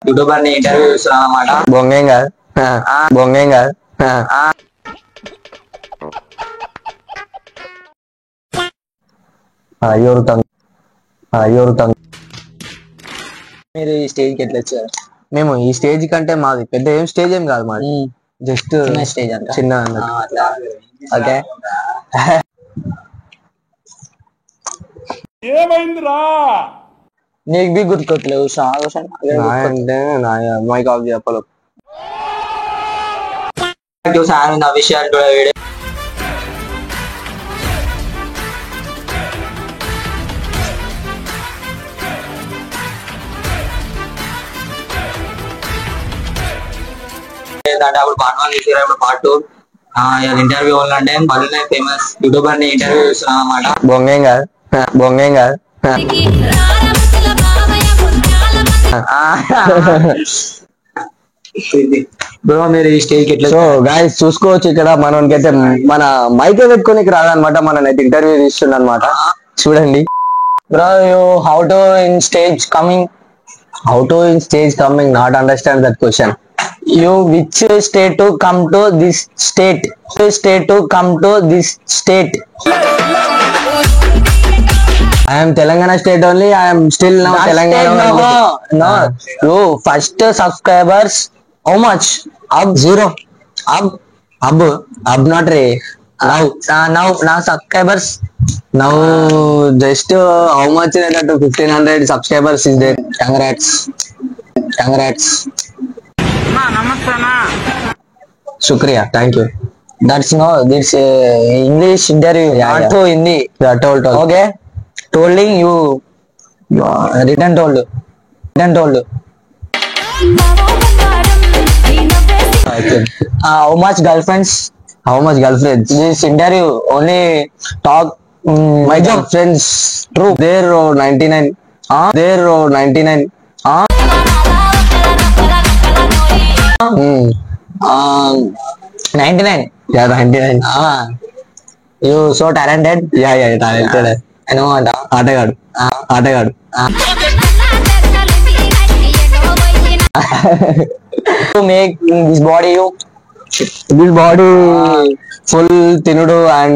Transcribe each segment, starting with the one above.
YouTuber ని interview ఇస్తున్నాను అన్నమాట. బొంగేం కాదు బొంగేం కాదు. ఎవరు మీరు ఈ స్టేజ్ కి ఎట్లా వచ్చారు? మేము ఈ స్టేజ్ కంటే మాది పెద్ద ఏం స్టేజ్ ఏం కాదు మాది, జస్ట్ చిన్న స్టేజ్ అంట. చిన్న అట్లా ఓకే. ఏమైందిరా? నీకు బి గుర్తుకోవట్లేవు అంటే మైక్ ఆఫ్ చెప్పలు విషయాలు కూడా వీడియో అప్పుడు పార్ట్ 1 తీసారు, ఇప్పుడు పార్ట్ 2 ఇంటర్వ్యూ అంటే మళ్ళీ ఫేమస్ యూట్యూబర్ ని ఇంటర్వ్యూ ఇస్తున్నాం అన్నమాట. బొంగేం కాదు బొంగేం కాదు. బ్రో మీరు ఈ స్టేజ్ కి ఎట్లా? సో గాయస్ చూసుకోవచ్చు, ఇక్కడ మనకైతే మన మైక్ పెట్టుకోనికి రాదనమాట, మననైతే ఇంటర్వ్యూ తీస్తుండ అనమాట. చూడండి bro, you how to in stage coming? How to in stage coming? Not understand that question. You which state to come to this state? State to come to this state? I am Telangana state only. I am still now That Telangana. state, no. You first subscribers how much? Ab zero. Ab not re. Now subscribers. Now just how much is that? 1500 subscribers is there. Congrats. Shukriya. Thank you. That's no. This English interview. Not to Hindi. Yeah, told. Okay. Tolding you written told. How much girlfriends? How much girlfriends? This interview only talk. My girlfriends. True. There 99. There 99. 99. Yeah, 99. You so talented. Yeah, talented. I know that. ఆటగాడు. To make this body you. This body full తినుడు and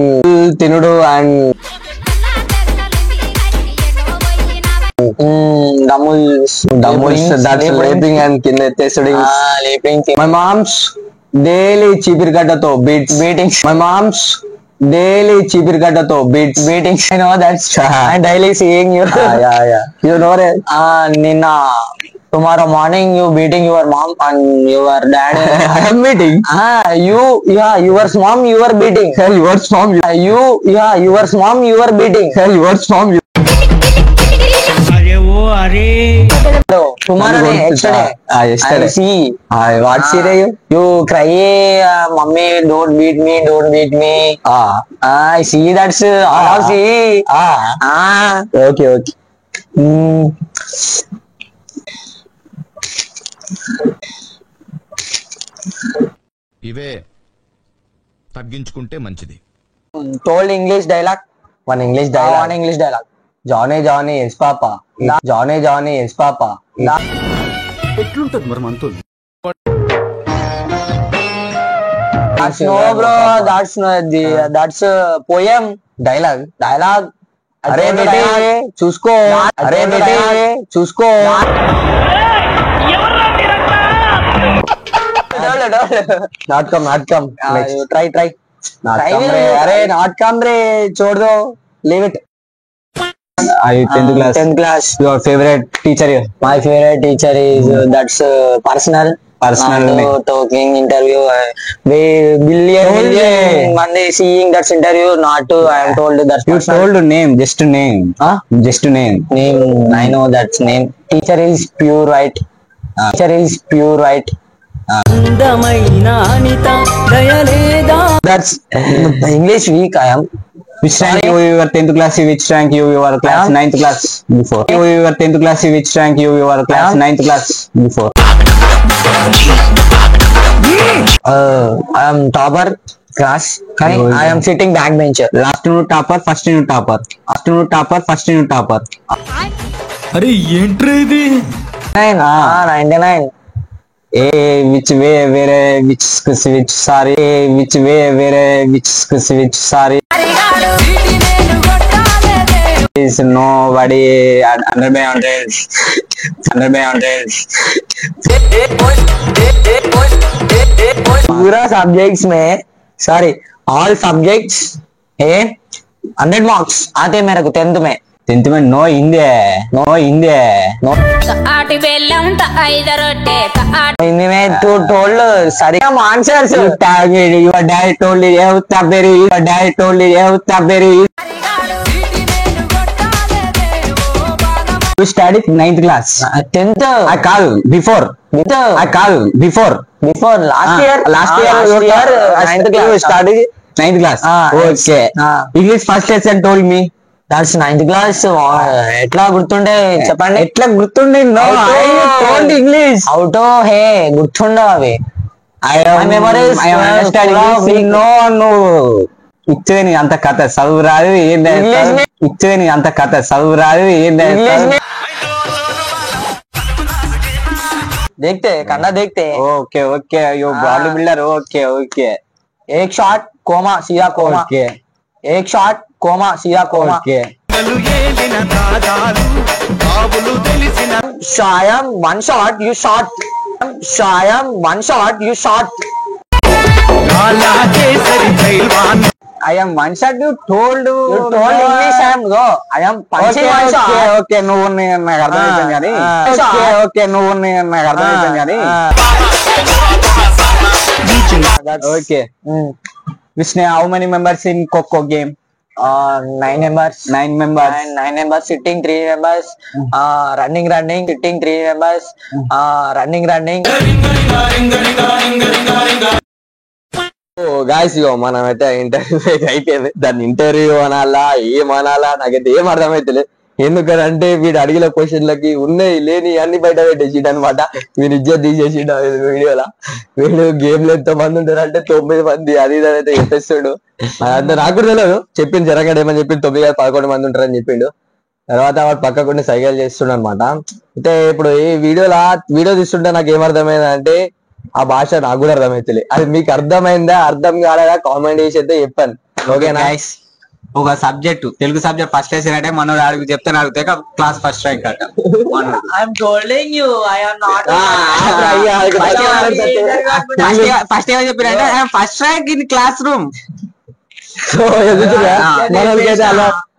Dumbbells, that's leaping and కింద ఎత్తేసుడు. leaping. My mom's daily చీపిరికట్టతో beatings. My mom's daily చీపిరికట్టతో Beatings. I know that's. I'm daily seeing you. Yeah. You know it. Nina, tomorrow morning you beating your mom and your dad. I am meeting. Your mom you are beating. Yours mom. Your mom you are beating. Yours mom. Tomorrow yesterday. Yesterday. I see. What serious? You cry, mommy, don't beat me. I see that's all see. Okay. ఇవే తగ్గించుకుంటే మంచిది. Told English dialogue. One English One dialogue. English dialogue. Johnny, yes papa. Johnny, yes papa. ఎట్లుంటది మరి మనతో? That's no bro. That's poem. Dialogue. अरे बेटे చూసుకో. Not come. Next. Try. Not Try come will re. you? Arey, not come re. छोड़ दो. Leave it. Are you 10th class? 10th class. Your favorite teacher here? My favorite teacher is that's personal. Talking interview. Billion Monday seeing that interview. Not to. I am told that's You personal. told name, just name. Just name. Name. I know that's name. Teacher is pure right. That's English weak. I am. Which rank you were 10th class? Which rank you were class 9th class before? You were 10th class. Which rank you were class 9th class before? I am topper class. I am sitting backbencher. Last new topper, first new topper. First new topper. అరే ఏంట్రా ఇది? 99. A which way వేరే which sorry which way వేరే which sorry is nobody 100 by 100 पूरा subjects में sorry all subjects 100 marks आते मेरे को 10th में नो हिंदी नो ఆటి బెల్లం ఐద రొట్టె हिंदी में तू टोल्ड सरी answers your dad told you your dad told you you studied 9th class 10th I call before before last year ninth class you studied 9th class okay English first lesson told me that's 9th class ఎట్లా గుర్తుండే చెప్పండి ఎట్లా గుర్తుండే no I told English out హే గుర్తుండవు అవి I am understanding English no ఇచ్చేది అంత కథ చదువు రాదు ఇచ్చేది అంత కథ చదువు రాదు देखते कंडा देखते okay okay yo body builder okay okay एक शॉट कोमा सीधा कोमा ओके एक शॉट कोमा सीधा कोमा ओके शायम वन शॉट यू शॉट शायम one shot you shot I am one shot you told English I am go I am punching one shot okay నువ్వు నాకు అర్థమైంది కానీ okay నువ్వు నాకు అర్థమైంది కానీ okay Vishnu how many members in Coco game 9 members 9 members sitting 3 members running sitting 3 members running guys ఇగో మనమైతే interview అయిపోయింది దాన్ని ఇంటర్వ్యూ అనాలా ఏమనాలా నాకైతే ఏం అర్థమైతలే ఎందుకంటే వీడు అడిగిన క్వశ్చన్లకి ఉన్నాయి లేని అన్ని బయట పెట్టేసిండు అనమాట వీడు ఇజ్జత్ తీసేసిండు వీడియోలా వీడు గేమ్ లో ఎంత మంది ఉంటారు అంటే 9 మంది అది ఇది అయితే చెప్పేస్తాడు అదంతా నాకు కూడా తెలియదు చెప్పింది జరగడు ఏమని చెప్పింది 9 కాదు 11 మంది ఉంటారని చెప్పిండు తర్వాత వాడు పక్కకుండా సైకిల్ చేస్తుండ అనమాట అంటే ఇప్పుడు ఈ వీడియో తీస్తుంటే నాకు ఏమర్థమైంది అంటే ఆ భాష నాకు కూడా అర్థమైతలే అది మీకు అర్థమైందా అర్థం కాలేదా కామెంట్ చేసి అయితే చెప్పాను ఓకేనా ఒక subject Telugu subject first lesson అంటే మనోడు అడుగు చెప్తే అడిగితే క్లాస్ ఫస్ట్ ర్యాంక్ అట I am telling you I am not first ఏమో చెప్పినంటే first rank in classroom so మనకైతే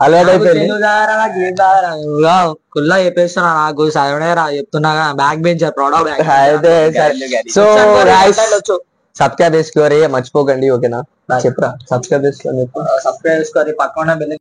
అలవాటు అయిపోయింది కుల్లా చెప్పేస్తున్నా నాకు చదవనే రా చెప్తున్నా బ్యాక్ బెంచర్ ప్రౌడ్ అయితే సో సబ్స్క్రైబ్ చేసుకోరి మర్చిపోకండి ఓకేనా చెప్పరా సబ్స్క్రైబ్ చేసుకోండి సబ్స్క్రైబ్ చేసుకోరి పక్కన బెల్